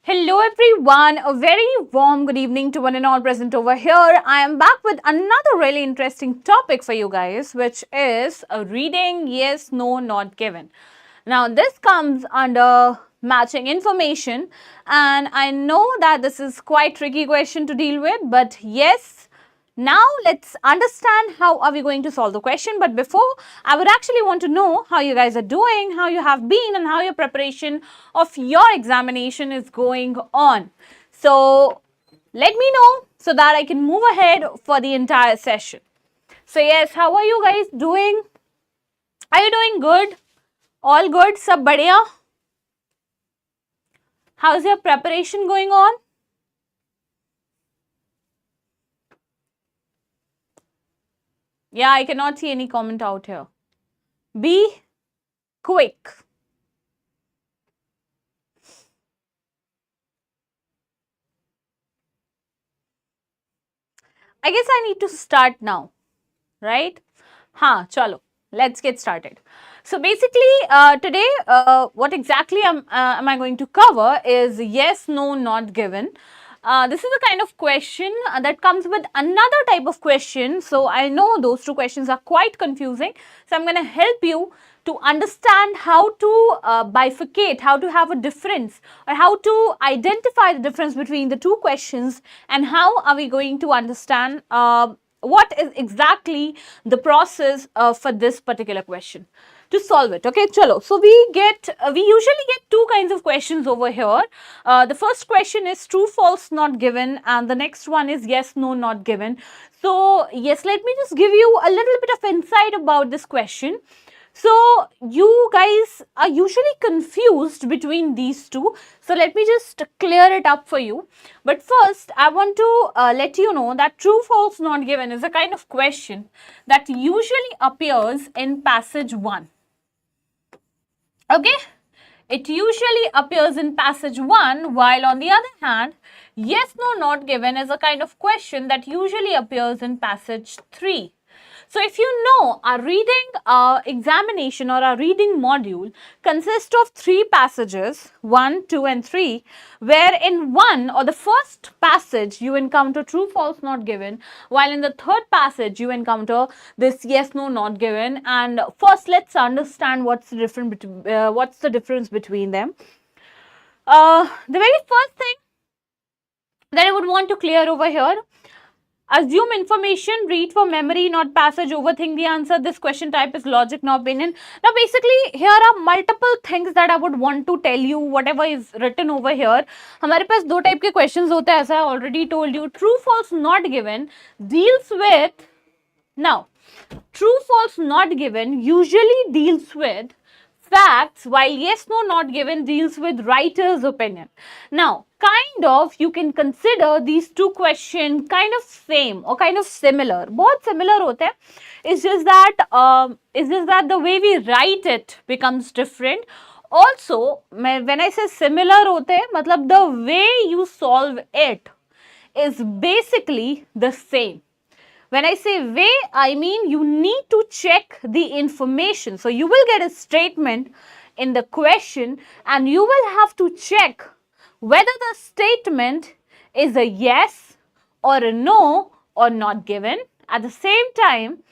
Hello everyone, a very warm good evening to one and all present over here. I am back with another really interesting topic for you guys, which is a reading yes, no, not given. Now this comes under matching information, and I know that this is quite tricky question to deal with, but yes, now let's understand how are we going to solve the question. But before, I would actually want to know how you guys are doing, how you have been, and how your preparation of your examination is going on. So let me know so that I can move ahead for the entire session. So yes, how are you guys doing? Are you doing good? All good? Sab badhiya? How's your preparation going on? Yeah, I cannot see any comment out here. Be quick. I guess I need to start now, right? Chalo, let's get started. So basically, today, what exactly am I going to cover is yes, no, not given. This is a kind of question that comes with another type of question. So I know those two questions are quite confusing. So I'm going to help you to understand how to bifurcate, how to have a difference, or how to identify the difference between the two questions, and how are we going to understand what is exactly the process for this particular question to solve it. Okay, chalo. So we usually get two kinds of questions over here. The first question is true, false, not given, and the next one is yes, no, not given. So yes, let me just give you a little bit of insight about this question. So you guys are usually confused between these two. So let me just clear it up for you. But first, I want to let you know that true, false, not given is a kind of question that usually appears in passage 1. Okay? It usually appears in passage 1, while on the other hand, yes, no, not given is a kind of question that usually appears in passage 3. So if you know, our reading examination or our reading module consists of 3 passages, 1, 2 and 3, where in 1 or the first passage you encounter true, false, not given, while in the third passage you encounter this yes, no, not given. And first let's understand what's the difference between them. The very first thing that I would want to clear over here: assume information, read for memory, not passage, overthink the answer. This question type is logic, no opinion. Now basically here are multiple things that I would want to tell you, whatever is written over here. हमारे पास दो type के questions होते हैं, as I already told you. True, false, not given deals with, now true, false, not given usually deals with facts, while yes, no, not given deals with writer's opinion. Now, kind of you can consider these two questions kind of same or kind of similar. बहुत similar होते हैं. It's just that the way we write it becomes different. Also, when I say similar होते हैं, मतलब the way you solve it is basically the same. When I say way, I mean you need to check the information. So you will get a statement in the question and you will have to check whether the statement is a yes or a no or not given. At the same time,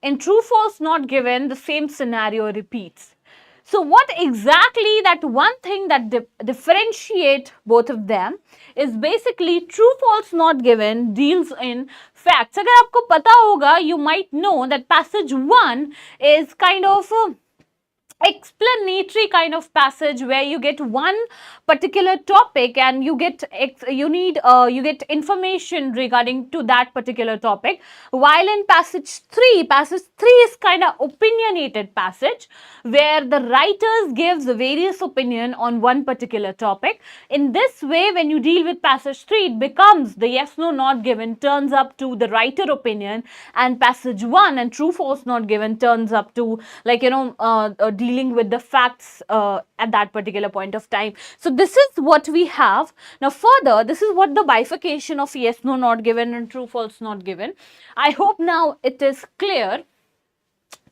in true, false, not given, the same scenario repeats. So what exactly that one thing that differentiate both of them is basically true, false, not given deals in facts. अगर आपको पता होगा, you might know that passage 1 is kind of explanatory kind of passage where you get one particular topic and you get information regarding to that particular topic, while in passage 3 is kind of opinionated passage where the writers gives various opinion on one particular topic. In this way, when you deal with passage 3, it becomes the yes, no, not given turns up to the writer opinion, and passage 1 and true, false, not given turns up to, like, dealing with the facts at that particular point of time. So this is what we have. Now further, this is what the bifurcation of yes, no, not given and true, false, not given. I hope now it is clear.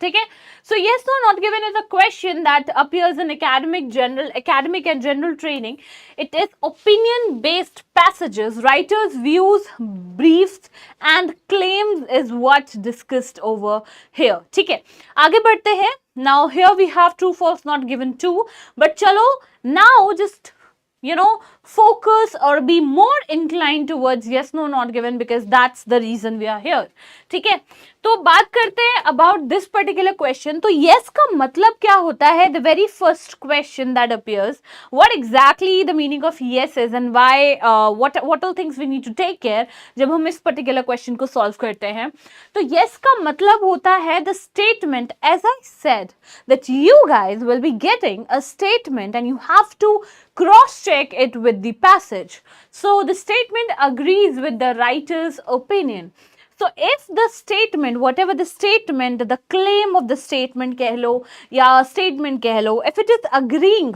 ठीक है. So yes, no, not given is a question that appears in academic and general training. It is opinion based passages, writers views, briefs and claims is what discussed over here. ठीक है, आगे बढ़ते हैं. Now here we have true false not given too, but चलो now just focus or be more inclined towards yes no not given, because that's the reason we are here. ठीक है, तो बात करते हैं about this particular question. तो yes का मतलब क्या होता है? The very first question that appears, what exactly the meaning of yes is and why, what all things we need to take care जब हम इस particular question को solve करते हैं. तो yes का मतलब होता है the statement, as I said, that you guys will be getting a statement and you have to cross check it with the passage. So the statement agrees with the writer's opinion. So if the statement, whatever the statement, the claim of the statement कह लो या statement कह लो, if it is agreeing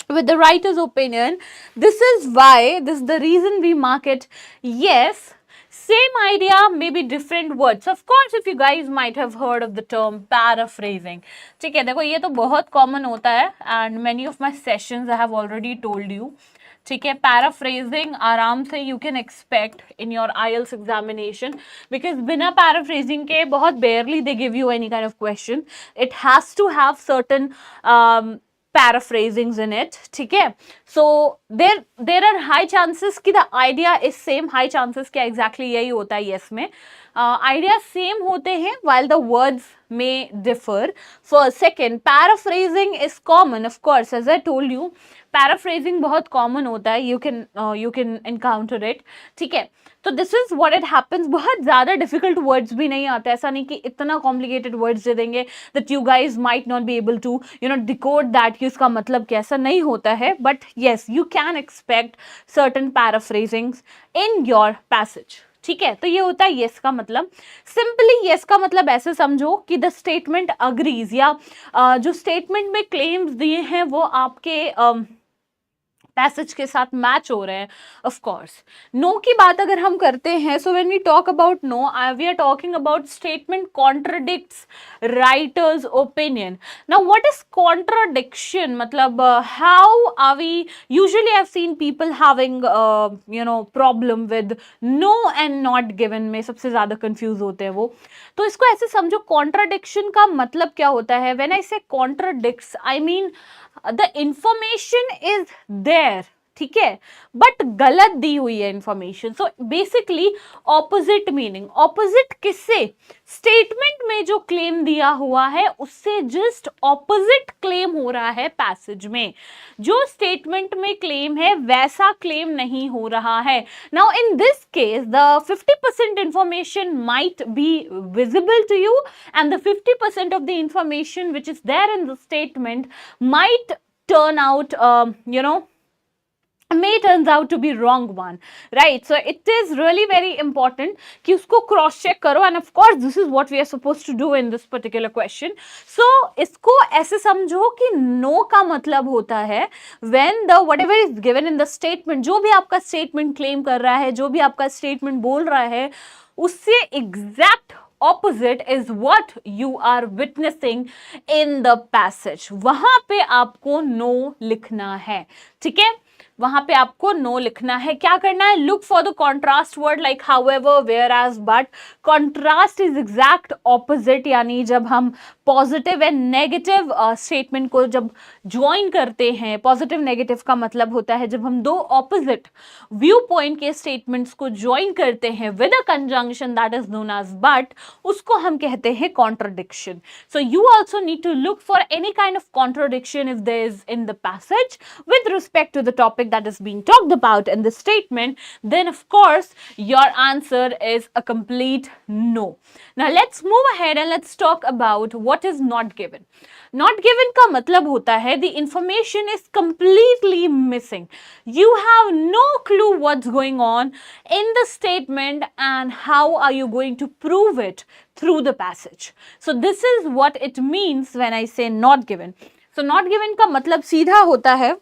with the writer's opinion, this is why, this is the reason we mark it yes. Same idea, maybe different words. Of course, if you guys might have heard of the term paraphrasing. ठीक है, देखो ये तो बहुत common होता है and many of my sessions I have already told you. ठीक है, पैराफ्रेजिंग आराम से you can expect in your IELTS examination, because बिना पैराफ्रेजिंग के बहुत barely they give you any kind of question. It has to have certain paraphrasings in it. ठीक है, so there are high chances कि the idea is same. high chances क्या exactly यही होता है yes में, idea same होते हैं while the words may differ. For second, paraphrasing is common, of course, as I told you, paraphrasing बहुत common होता है, you can encounter it. ठीक है, तो this is what it happens. बहुत ज़्यादा difficult words भी नहीं आते, ऐसा नहीं कि इतना complicated words दे देंगे that you guys might not be able to decode that कि उसका मतलब कैसा नहीं होता है. But yes, you can expect certain paraphrasings in your passage. ठीक है, तो ये होता है yes का मतलब. सिंपली yes का मतलब ऐसे समझो कि द स्टेटमेंट अग्रीज, या जो स्टेटमेंट में क्लेम्स दिए हैं वो आपके पैसेज के साथ मैच हो रहे हैं. ऑफ कोर्स नो की बात अगर हम करते हैं, so when we talk about no, we are talking about statement contradicts writers opinion. Now what is contradiction, मतलब how are we usually I have seen people having problem with no and not given में सबसे ज्यादा confuse होते हैं वो. तो इसको ऐसे समझो, कॉन्ट्रडिक्शन का मतलब क्या होता है? व्हेन आई से contradicts, I mean the information is there, ठीक है, बट गलत दी हुई है information. So basically opposite meaning. Opposite किससे? स्टेटमेंट में जो क्लेम दिया हुआ है उससे जस्ट ऑपोजिट क्लेम हो रहा है पैसेज में. जो स्टेटमेंट में क्लेम है वैसा क्लेम नहीं हो रहा है. Now in this case the 50% information might be visible to you and the 50% of the information which is there in the statement might turn out may turns out to be wrong one, right? So it is really very important कि उसको cross check करो, and of course this is what we are supposed to do in this particular question. So इसको ऐसे समझो कि no का मतलब होता है when the whatever is given in the statement, जो भी आपका statement claim कर रहा है, जो भी आपका statement बोल रहा है, उससे exact opposite is what you are witnessing in the passage. वहां पे आपको no लिखना है. ठीक है, वहां पे आपको नो लिखना है. क्या करना है? Look for the contrast word like however, whereas, but. Contrast is exact opposite, यानी जब हम पॉजिटिव एंड नेगेटिव स्टेटमेंट को जब ज्वाइन करते हैं, पॉजिटिव नेगेटिव का मतलब होता है जब हम दो ऑपोजिट व्यू पॉइंट के स्टेटमेंट्स को ज्वाइन करते हैं with a conjunction that is known as but, उसको हम कहते हैं contradiction. So you also need to look for any kind of contradiction if there is in the passage with respect to the topic that is being talked about in the statement, then of course your answer is a complete no. Now let's move ahead and let's talk about what is not given. Not given का मतलब होता है the information is completely missing. You have no clue what's going on in the statement and how are you going to prove it through the passage. So this is what it means when I say not given. So not given का मतलब सीधा होता है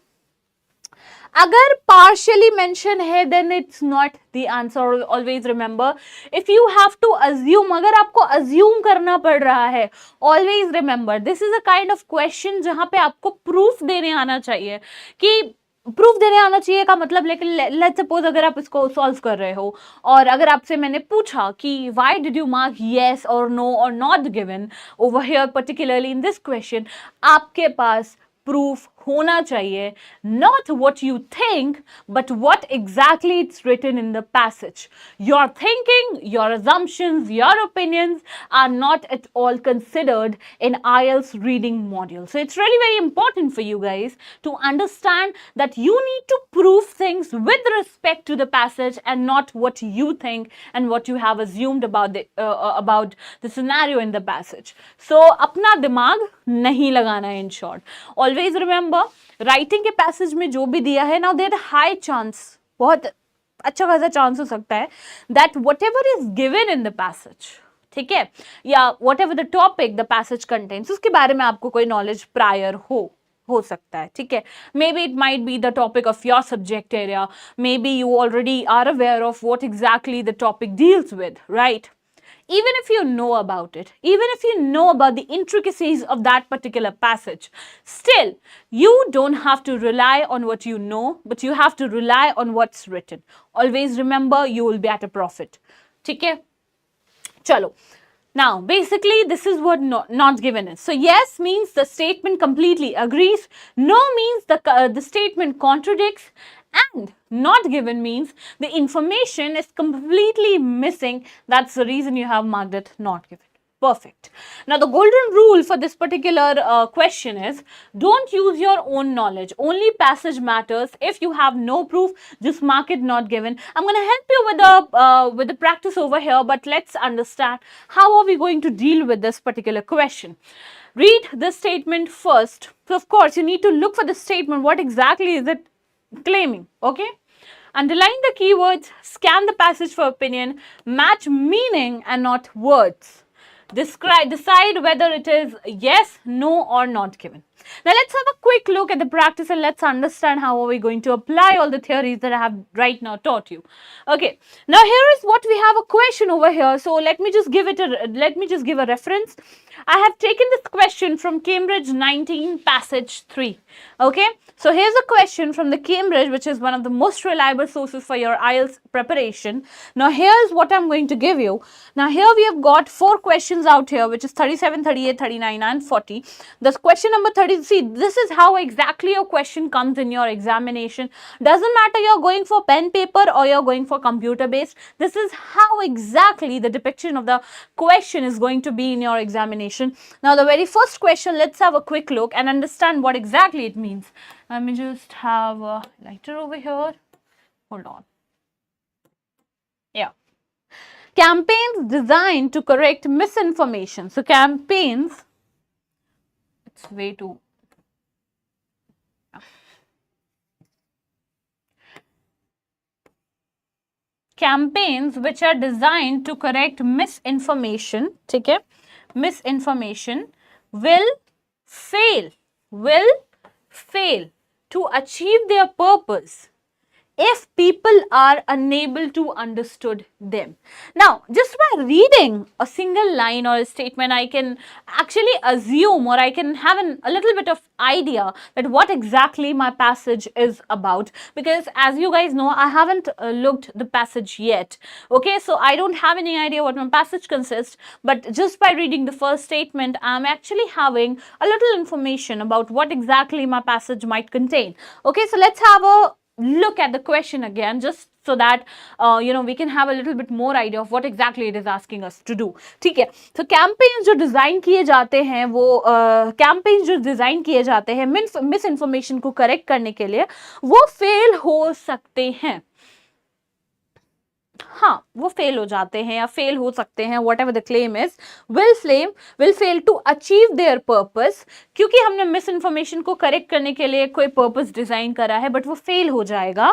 अगर partially mention है then it's not the answer. Always remember, if you have to assume, अगर आपको assume करना पड़ रहा है, always remember this is a kind of question जहाँ पे आपको proof देने आना चाहिए कि प्रूफ देने आना चाहिए का मतलब, लेकिन लेट्स सपोज अगर आप इसको सॉल्व कर रहे हो और अगर आपसे मैंने पूछा कि why did you mark yes और नो और not given over here particularly in this question, आपके पास प्रूफ होना चाहिए, not what you think but what exactly it's written in the passage. Your thinking, your assumptions, your opinions are not at all considered in IELTS reading module. So it's really very important for you guys to understand that you need to prove things with respect to the passage and not what you think and what you have assumed about the scenario in the passage. So अपना दिमाग नहीं लगाना है, in short. Always remember, writing के passage में जो भी दिया है, नाउ देयर हाई चांस, बहुत अच्छा खासा चांस हो सकता है that what ever is given in the passage, ठीक है, या what ever the topic the passage contains, उसके बारे में आपको कोई नॉलेज प्रायर हो सकता है, ठीक है. Maybe it might be the topic of your subject area, maybe you already are aware of what exactly the topic deals with, right. Even if you know about it, even if you know about the intricacies of that particular passage, still, you don't have to rely on what you know, but you have to rely on what's written. Always remember, you will be at a profit. Okay? Chalo. Now, basically, this is what not given is. So, yes means the statement completely agrees. No means the statement contradicts. And not given means the information is completely missing. That's the reason you have marked it not given. Perfect. Now, the golden rule for this particular question is, don't use your own knowledge. Only passage matters. If you have no proof, just mark it not given. I'm going to help you with the practice over here, but let's understand how are we going to deal with this particular question. Read this statement first. So, of course, you need to look for the statement. What exactly is it claiming? Okay. Underline the keywords, scan the passage for opinion, match meaning and not words. Decide whether it is yes, no or not given. Now let's have a quick look at the practice and let's understand how are we going to apply all the theories that I have right now taught you. Okay, now here is what we have a question over here. So let me just give a reference. I have taken this question from Cambridge 19 passage 3. Okay, so here's a question from the Cambridge, which is one of the most reliable sources for your IELTS preparation. Now here's what I'm going to give you. Now here we have got 4 questions out here, which is 37, 38, 39 and 40. This question number 30, see, this is how exactly your question comes in your examination. Doesn't matter you're going for pen paper or you're going for computer based. This is how exactly the depiction of the question is going to be in your examination. Now the very first question, let's have a quick look and understand what exactly it means. Let me just have a lighter over here. Hold on. Yeah. Campaigns designed to correct misinformation. So campaigns, it's way too. Campaigns which are designed to correct misinformation, okay, misinformation will fail to achieve their purpose if people are unable to understood them. Now, just by reading a single line or a statement, I can actually assume or I can have a little bit of idea that what exactly my passage is about, because as you guys know, I haven't looked the passage yet. Okay, so I don't have any idea what my passage consists, but just by reading the first statement, I'm actually having a little information about what exactly my passage might contain. Okay, so let's have a look at the question again, just so that we can have a little bit more idea of what exactly it is asking us to do. ठीक है, तो campaigns जो design किए जाते हैं वो campaigns जो design किए जाते हैं मिस इन्फॉर्मेशन को करेक्ट करने के लिए, वो फेल हो सकते हैं. हाँ, वो फेल हो जाते हैं या फेल हो सकते हैं, whatever the claim is, will fail to achieve their purpose, क्योंकि हमने मिस इन्फॉर्मेशन को करेक्ट करने के लिए कोई पर्पस डिजाइन करा है, बट वो फेल हो जाएगा.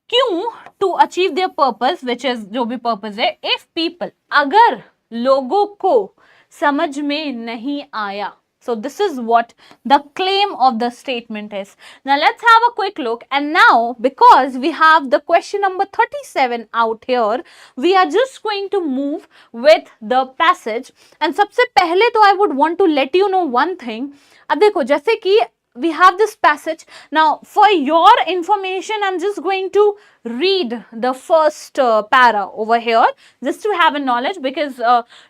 क्यों? To achieve their purpose, which is जो भी पर्पस है, इफ पीपल, अगर लोगों को समझ में नहीं आया. So this is what the claim of the statement is. Now let's have a quick look. And now, because we have the question number 37 out here, we are just going to move with the passage. And सबसे पहले तो I would want to let you know one thing. अब देखो जैसे कि we have this passage. Now, for your information, I'm just going to read the first para over here, just to have a knowledge, because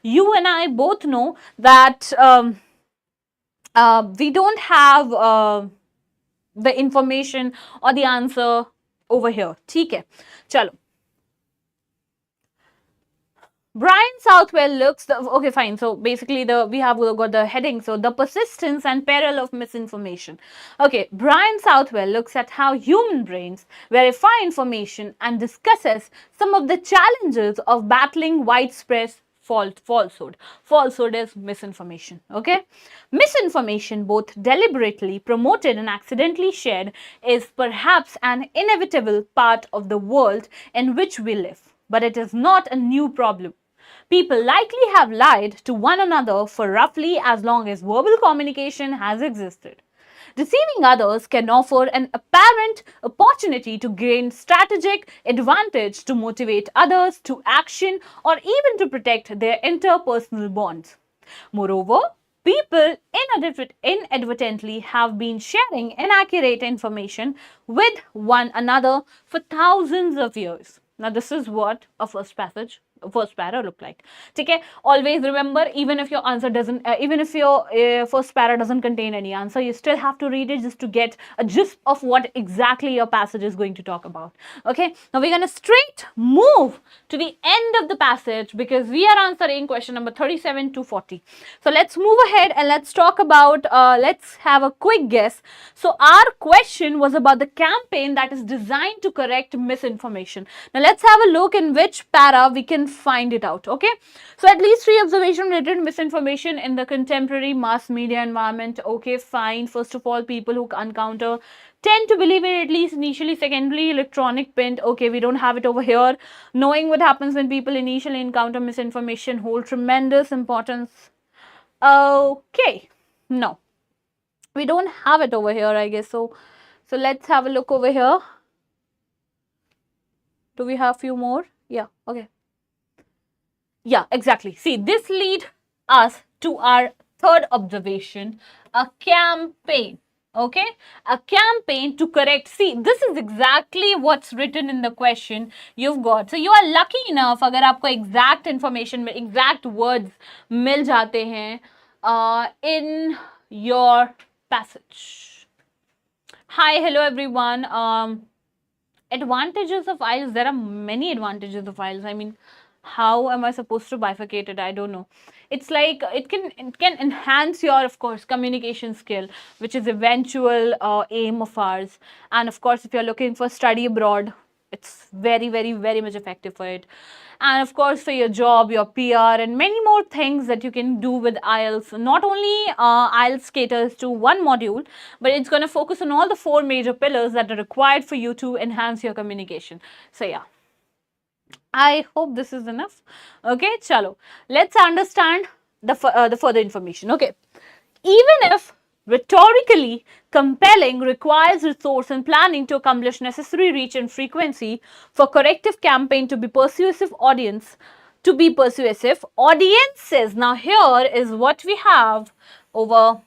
you and I both know that we don't have the information or the answer over here. ठीक है, चलो. Brian Southwell looks, okay, fine. So basically we have got the heading. So the persistence and peril of misinformation. Okay, Brian Southwell looks at how human brains verify information and discusses some of the challenges of battling widespread falsehood. Falsehood is misinformation. Okay, misinformation, both deliberately promoted and accidentally shared, is perhaps an inevitable part of the world in which we live. But it is not a new problem. People likely have lied to one another for roughly as long as verbal communication has existed. Deceiving others can offer an apparent opportunity to gain strategic advantage, to motivate others to action, or even to protect their interpersonal bonds. Moreover, people inadvertently have been sharing inaccurate information with one another for thousands of years. Now, this is what a first para look like. Okay, always remember, even if your answer doesn't, even if your first para doesn't contain any answer, you still have to read it just to get a gist of what exactly your passage is going to talk about. Okay, now we're going to straight move to the end of the passage, because we are answering question number 37 to 40. So let's move ahead and let's talk about, let's have a quick guess. So our question was about the campaign that is designed to correct misinformation. Now let's have a look in which para we can find it out. Okay, so at least 3 observations related to misinformation in the contemporary mass media environment. Okay, fine. First of all, people who encounter tend to believe it, at least initially. Secondly, electronic print. Okay, we don't have it over here. Knowing what happens when people initially encounter misinformation hold tremendous importance. Okay, no, we don't have it over here, I guess. So let's have a look over here. Do we have few more? Yeah, okay. Yeah, exactly. See, this leads us to our third observation, a campaign. Okay, a campaign to correct. See, this is exactly what's written in the question you've got. So you are lucky enough अगर आपको exact information, exact words मिल जाते हैं in your passage. Hi, hello everyone. Advantages of IELTS. There are many advantages of IELTS. I mean, how am I supposed to bifurcate it? I don't know. It's like it can enhance your, of course, communication skill, which is eventual aim of ours. And of course, if you're looking for study abroad, it's very, very, very much effective for it. And of course, for your job, your PR, and many more things that you can do with IELTS. Not only IELTS caters to one module, but it's going to focus on all the 4 major pillars that are required for you to enhance your communication. So yeah, I hope this is enough. Okay, chalo. Let's understand the further information. Okay, even if rhetorically compelling requires resource and planning to accomplish necessary reach and frequency for corrective campaign to be persuasive audiences. Now here is what we have over.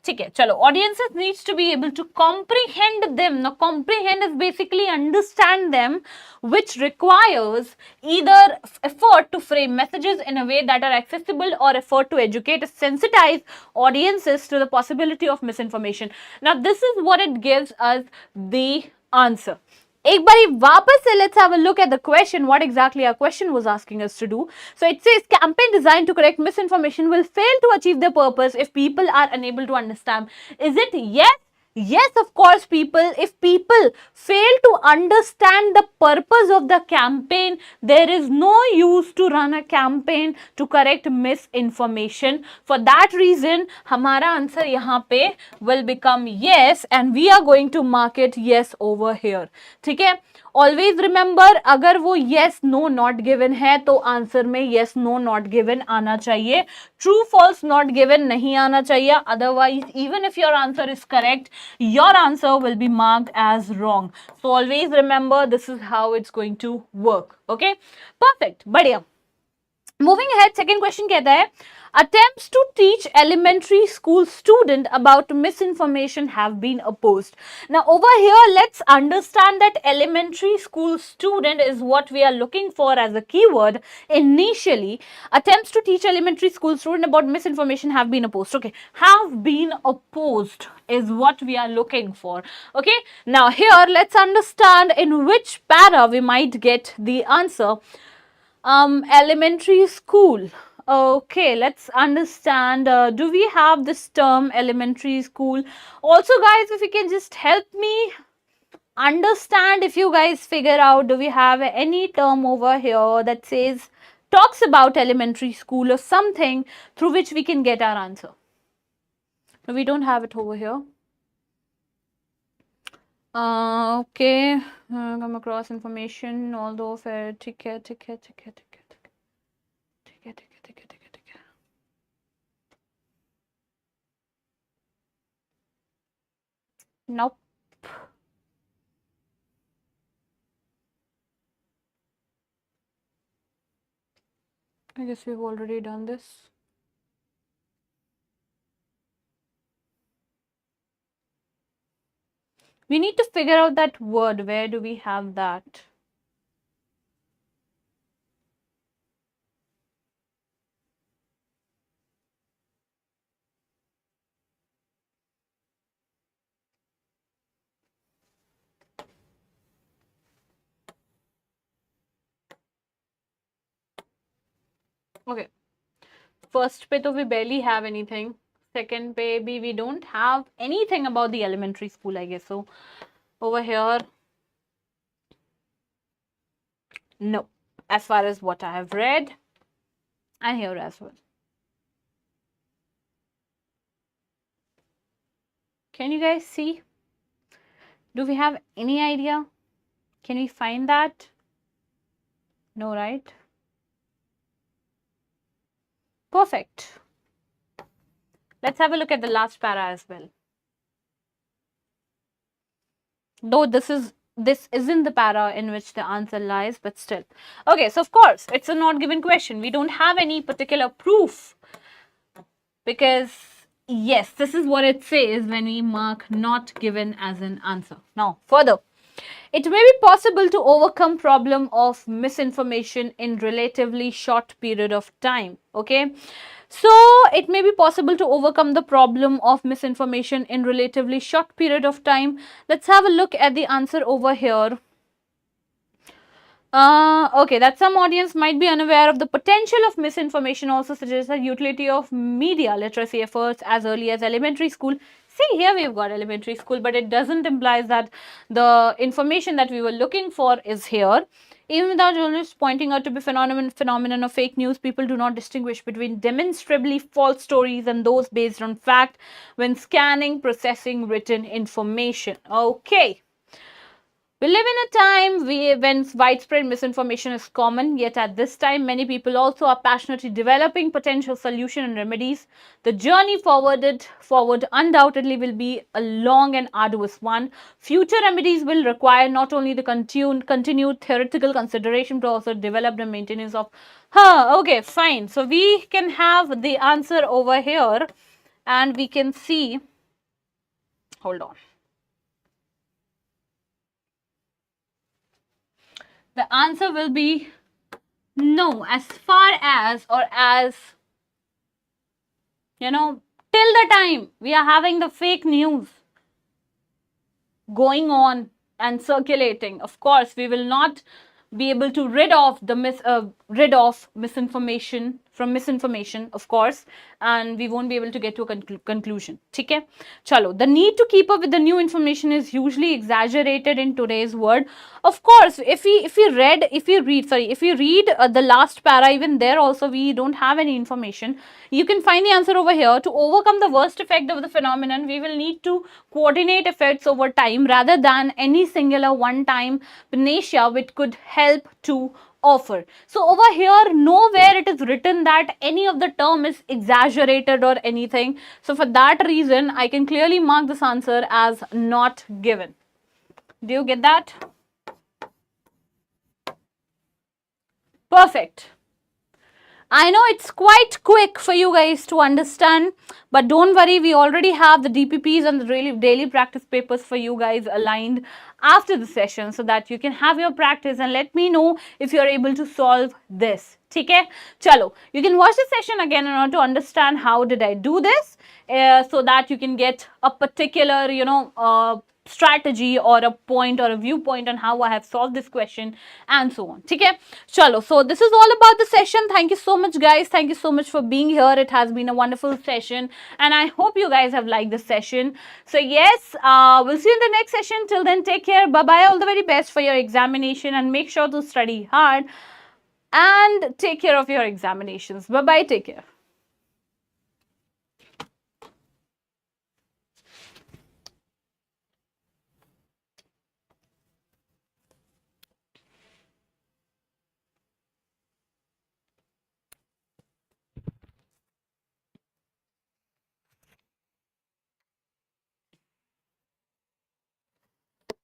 ठीक है, चलो, audiences needs to be able to comprehend them. Now, comprehend is basically understand them, which requires either effort to frame messages in a way that are accessible or effort to educate, sensitize audiences to the possibility of misinformation. Now, this is what it gives us the answer. एक बारी वापस से let's have a look at the question, what exactly our question was asking us to do. So it says campaign designed to correct misinformation will fail to achieve their purpose if people are unable to understand. Is it yes? Yes, of course, if people fail to understand the purpose of the campaign, there is no use to run a campaign to correct misinformation. For that reason, हमारा answer यहाँ पे will become yes, and we are going to mark it yes over here. ठीक है? Always remember, अगर वो yes no not given है तो answer में येस नो नॉट गिवन आना चाहिए, ट्रू फॉल्स नॉट गिवन नहीं आना चाहिए. Otherwise even if your answer is correct, your answer will be marked as wrong. So always remember, this is how it's going to work. Okay, perfect, बढ़िया. Moving ahead, second question कहता है, attempts to teach elementary school student about misinformation have been opposed. Now over here, let's understand that elementary school student is what we are looking for as a keyword initially. Attempts to teach elementary school student about misinformation have been opposed. Okay, have been opposed is what we are looking for. Okay, now here let's understand in which para we might get the answer. Elementary school. Okay, let's understand. Do we have this term elementary school? Also, guys, if you can just help me understand, if you guys figure out, do we have any term over here that says, talks about elementary school or something through which we can get our answer? No, we don't have it over here. Okay, come across information, although fair, ticket. Nope. I guess we've already done this. We need to figure out that word. Where do we have that? Okay. First pe to we barely have anything. Second pe bhi we don't have anything about the elementary school, I guess. So over here, no. As far as what I have read, and here as well. Can you guys see? Do we have any idea? Can we find that? No, right? Perfect. Let's have a look at the last para as well. Though this isn't the para in which the answer lies, but still. Okay, so of course, it's a not given question. We don't have any particular proof because, yes, this is what it says when we mark not given as an answer. Now, further, it may be possible to overcome problem of misinformation in relatively short period of time. Okay, so it may be possible to overcome the problem of misinformation in relatively short period of time. Let's have a look at the answer over here. Okay, that some audience might be unaware of the potential of misinformation also suggests the utility of media literacy efforts as early as elementary school. See, here we've got elementary school, but it doesn't imply that the information that we were looking for is here. Even without journalists pointing out to be phenomenon of fake news, people do not distinguish between demonstrably false stories and those based on fact when scanning, processing written information. Okay. We live in a time when widespread misinformation is common, yet at this time, many people also are passionately developing potential solutions and remedies. The journey forward undoubtedly will be a long and arduous one. Future remedies will require not only the continued theoretical consideration, but also develop the maintenance of... Okay, fine. So we can have the answer over here and we can see... Hold on. The answer will be no, as far as or as, till the time we are having the fake news going on and circulating. Of course, we will not be able to rid of misinformation from misinformation, of course, and we won't be able to get to a conclusion. Okay? Chalo, the need to keep up with the new information is usually exaggerated in today's world. Of course, if we read the last para, even there also we don't have any information. You can find the answer over here. To overcome the worst effect of the phenomenon, we will need to coordinate effects over time rather than any singular one-time panacea which could help to offer. So over here, nowhere it is written that any of the term is exaggerated or anything. So for that reason, I can clearly mark this answer as not given. Do you get that? Perfect. I know it's quite quick for you guys to understand, but don't worry, we already have the DPPs and the daily practice papers for you guys aligned after the session so that you can have your practice and let me know if you're able to solve this. Okay? Chalo, you can watch the session again in order to understand how did I do this so that you can get a particular, strategy or a point or a viewpoint on how I have solved this question and so on. Okay? Chalo. So this is all about the session. Thank you so much, guys. Thank you so much for being here. It has been a wonderful session and I hope you guys have liked this session. So yes, we'll see you in the next session. Till then, take care. Bye-bye. All the very best for your examination and make sure to study hard and take care of your examinations. Bye-bye. Take care.